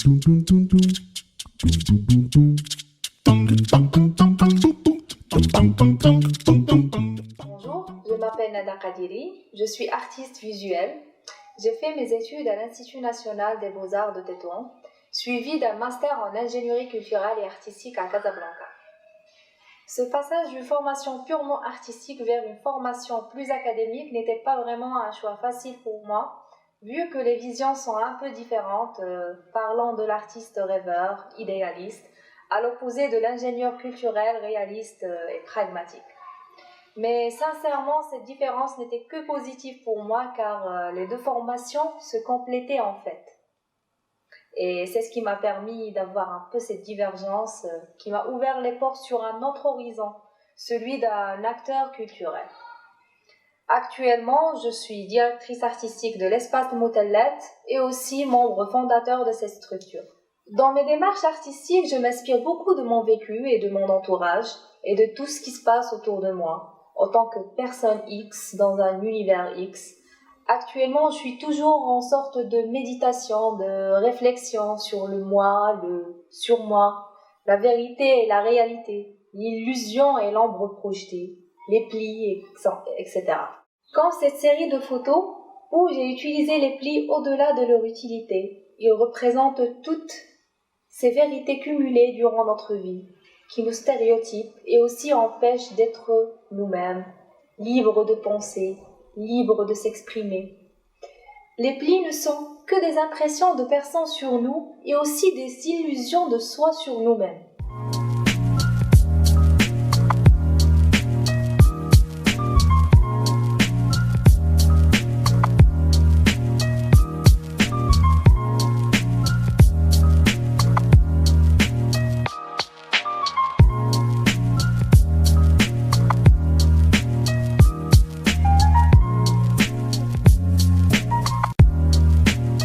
Bonjour, je m'appelle Nada Kadiri, je suis artiste visuelle. J'ai fait mes études à l'Institut national des beaux-arts de Tétouan, suivi d'un master en ingénierie culturelle et artistique à Casablanca. Ce passage d'une formation purement artistique vers une formation plus académique n'était pas vraiment un choix facile pour moi, vu que les visions sont un peu différentes, parlant de l'artiste rêveur, idéaliste, à l'opposé de l'ingénieur culturel, réaliste et pragmatique. Mais sincèrement, cette différence n'était que positive pour moi car les deux formations se complétaient en fait. Et c'est ce qui m'a permis d'avoir un peu cette divergence qui m'a ouvert les portes sur un autre horizon, celui d'un acteur culturel. Actuellement, je suis directrice artistique de l'Espace Motellet et aussi membre fondateur de cette structure. Dans mes démarches artistiques, je m'inspire beaucoup de mon vécu et de mon entourage et de tout ce qui se passe autour de moi, en tant que personne X dans un univers X. Actuellement, je suis toujours en sorte de méditation, de réflexion sur le moi, le surmoi, la vérité et la réalité, l'illusion et l'ombre projetée, les plis, etc. Quand cette série de photos où j'ai utilisé les plis au-delà de leur utilité, ils représentent toutes ces vérités cumulées durant notre vie, qui nous stéréotypent et aussi empêchent d'être nous-mêmes, libres de penser, libres de s'exprimer. Les plis ne sont que des impressions de personnes sur nous et aussi des illusions de soi sur nous-mêmes.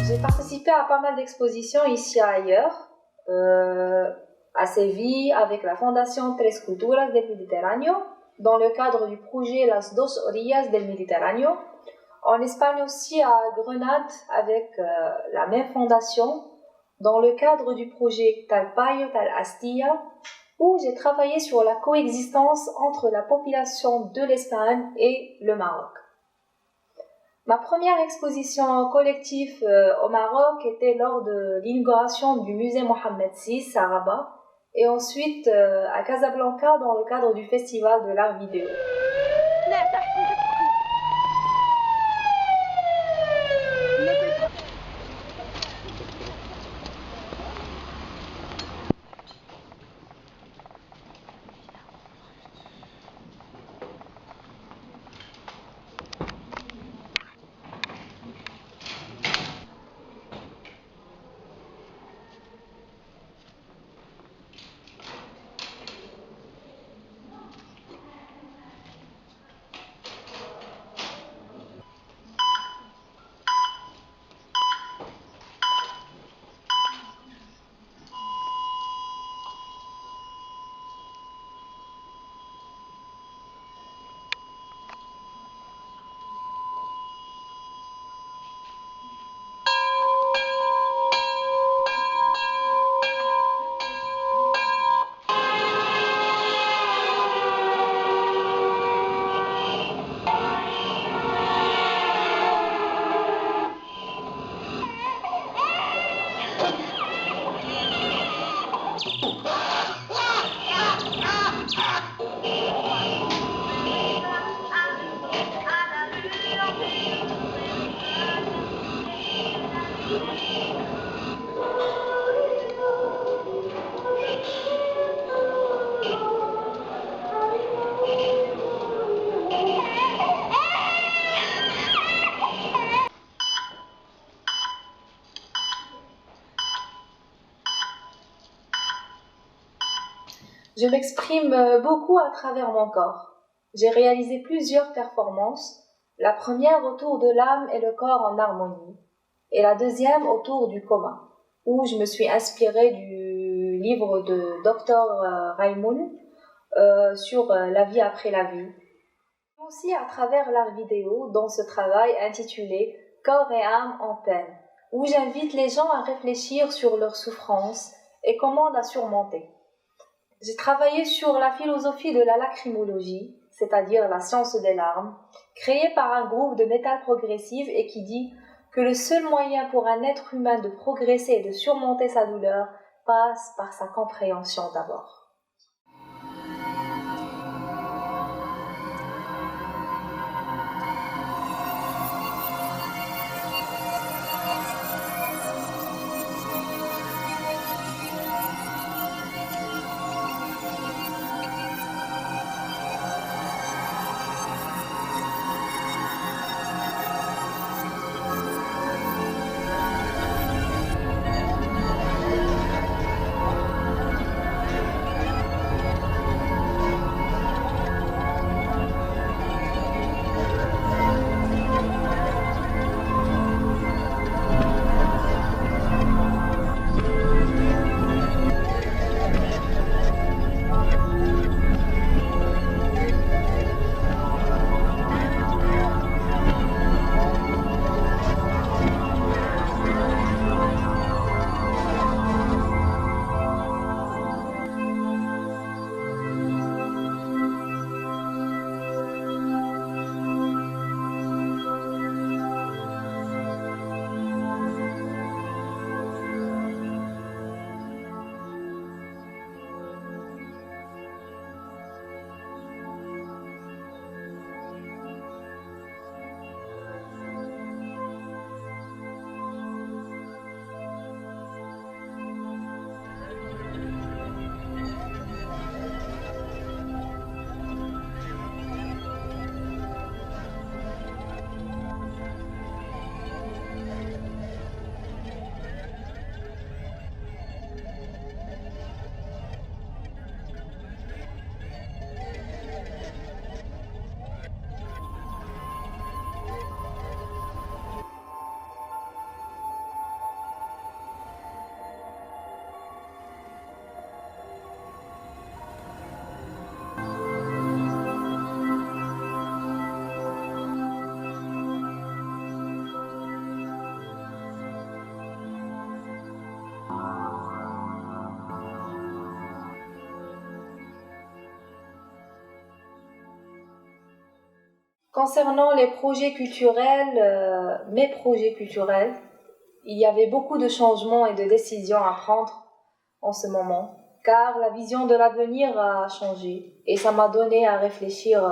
J'ai participé à pas mal d'expositions ici et ailleurs, à Séville avec la Fondation Tres Culturas del Mediterráneo, dans le cadre du projet Las Dos Orillas del Mediterráneo, en Espagne aussi à Grenade avec la même fondation, dans le cadre du projet Tal Payo, Tal Astilla, où j'ai travaillé sur la coexistence entre la population de l'Espagne et le Maroc. Ma première exposition collective au Maroc était lors de l'inauguration du musée Mohammed VI à Rabat et ensuite à Casablanca dans le cadre du festival de l'art vidéo. Je m'exprime beaucoup à travers mon corps. J'ai réalisé plusieurs performances, la première autour de l'âme et le corps en harmonie, et la deuxième autour du coma, où je me suis inspirée du livre de Dr Raimoun sur la vie après la vie. Aussi à travers l'art vidéo dans ce travail intitulé Corps et âme en peine, où j'invite les gens à réfléchir sur leur souffrance et comment la surmonter. J'ai travaillé sur la philosophie de la lacrymologie, c'est-à-dire la science des larmes, créée par un groupe de métal progressif et qui dit que le seul moyen pour un être humain de progresser et de surmonter sa douleur passe par sa compréhension d'abord. Concernant les projets culturels, mes projets culturels, il y avait beaucoup de changements et de décisions à prendre en ce moment, car la vision de l'avenir a changé et ça m'a donné à réfléchir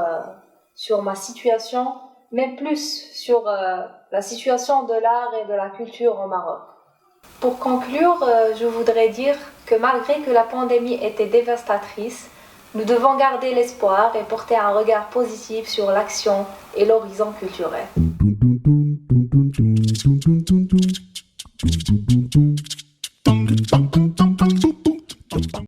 sur ma situation, mais plus sur la situation de l'art et de la culture au Maroc. Pour conclure, je voudrais dire que malgré que la pandémie était dévastatrice, nous devons garder l'espoir et porter un regard positif sur l'action et l'horizon culturel.